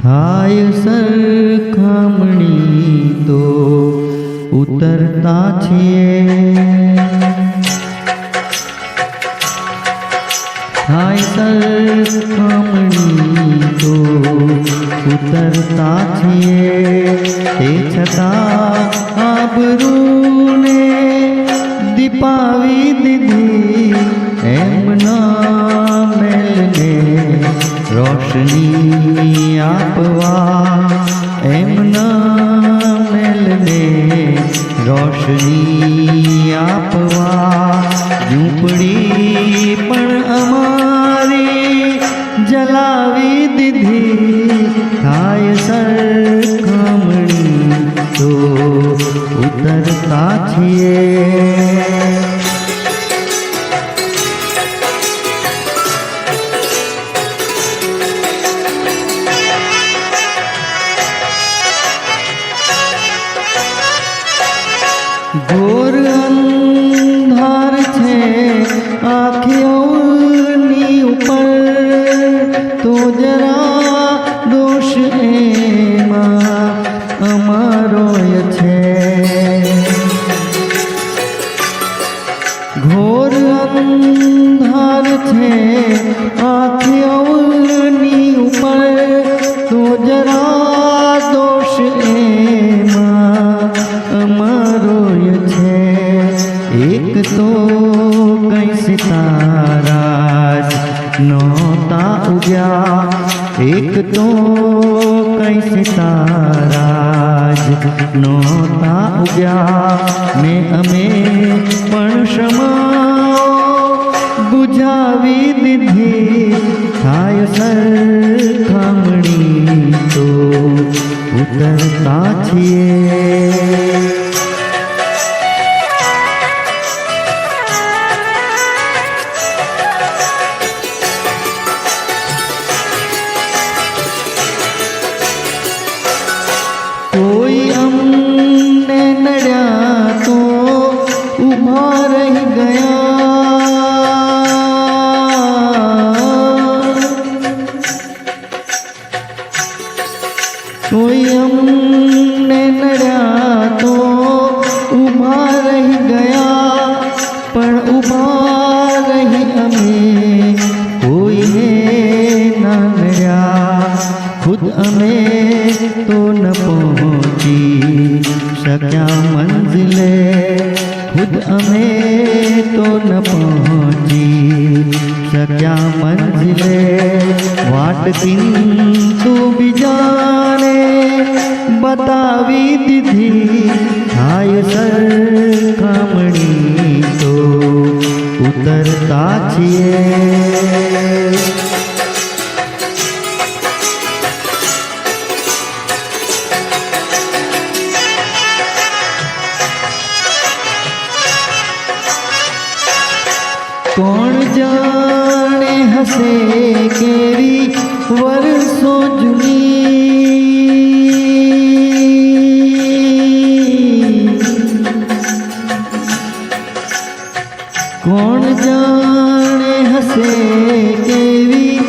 થાય સરખામણી તો ઉતરતા છીએ, થાય સરખામણી તો ઉતરતા છીએ, તે છતાં આબરૂને દીપાવી દીધી, એમના મેલને રોશની આપવા, એમના મેલને રોશની આપવા, ઝૂંપડી પણ અમારી જલાવી દીધી, થાય સરખામણી તો ઉતરતા છીએ. ઘોર અંધાર છે આંખોની ઉપર, તો જરા દોષ એમાં અમારો છે. ઘોર અંધાર છે આંખોની ઉપર, તો જરા દોષ એમાં અમારો છે. એક તો કઈ સિતારા જ નહોતા ઉગ્યા, એક તો કઈ સિતારા જ નહોતા ઉગ્યા, ને અમે પણ ક્ષમાઓ બુઝાવી દીધી, થાય સરખામણી તો ઉતરતા છીએ. કોઈ અમને નડ્યા તો ઊભા રહી ગયા, કોઈ અમને નડ્યા તો ઊભા રહી ગયા, પણ ઊભા રહી અમે કોઈને ના નડ્યા, ખુદ અમે તો ન પહોંચી શક્યા મંઝિલે, ખુદ અમે તો ન પહોંચી શક્યા મંઝિલે, વાટ કિંતુ બીજાને બતાવી દીધી, થાય સરખામણી તો ઉતરતા છીએ. કોણ જાણે હશે કેવી વર્ષો જૂની, કોણ જાણે હશે કેવી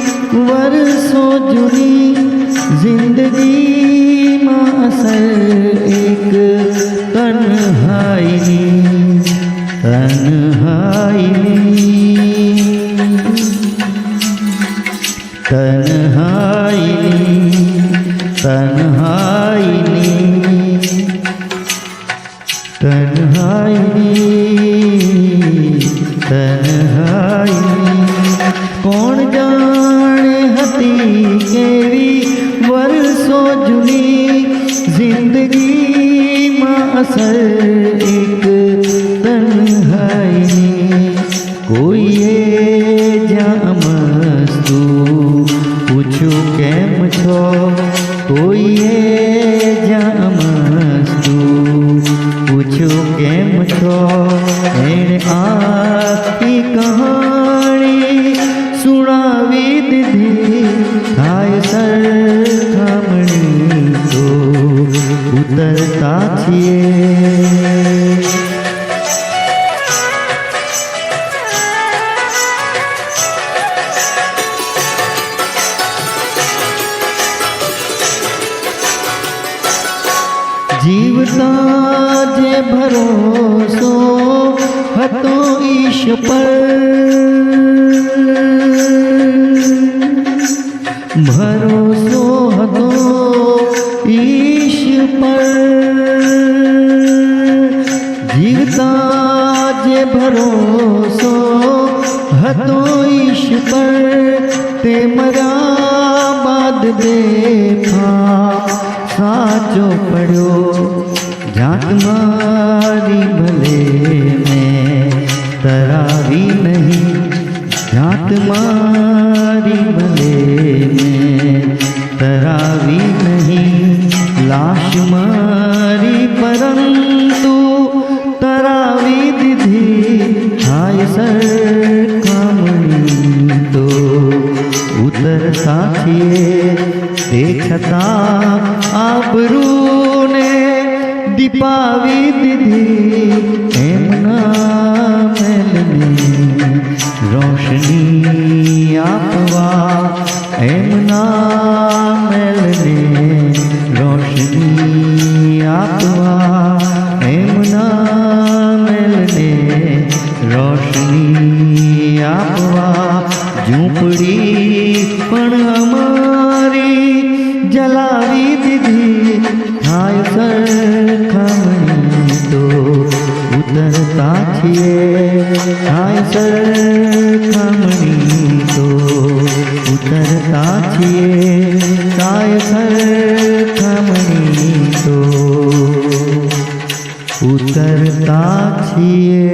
વર્ષો જૂની, જિંદગીમાં અસર એક તન્હાઈની, તન્હાઈની, તન્હાઈની, તન્હાઈની, તન્હાઈની, તન્હાઈની. કોણ જાણે હતી કેવી વર્ષો જૂની, જિંદગીમાં અસર એક તન્હાઈની. કોઈએ જ્યાં મસ્તું પૂછ્યું કેમ છો, કોઈએ જ્યાં મસ્તું પૂછ્યું કેમ છો, એણે આખી કહાણી સુણાવી દીધી, થાય સરખામણી તો ઉતરતા છીએ. જીવતા જે ભરોસો હતો ઈશ પર, ભરોસો હતો ઈશ પર, જીવતા જે ભરોસો હતો ઈશ પર, તે મર્યા બાદ દેખા સાચો પડ્યો. જાત મારી ભલે મેં તરાવી નહીં, જાત મારી ભલે મેં તરાવી નહીં, લાશ મારી પરંતુ તરાવી દીધી. હાય સરખામણી તો ઉતરતા છીએ, તે છતાં આબરૂને દીપાવી દીધી. એમના મેલને રોશની આપવા, એમના મેલને રોશની આપવા, એમના મેલને રોશની આપવા. ઝૂંપડી પણ અમારી જલાવી દીધી. થાય સરખામણી તો ઉતરતા છીએ, થાય સરખામણી તો ઉતરતા છીએ, થાય સરખામણી તો ઉતરતા છીએ.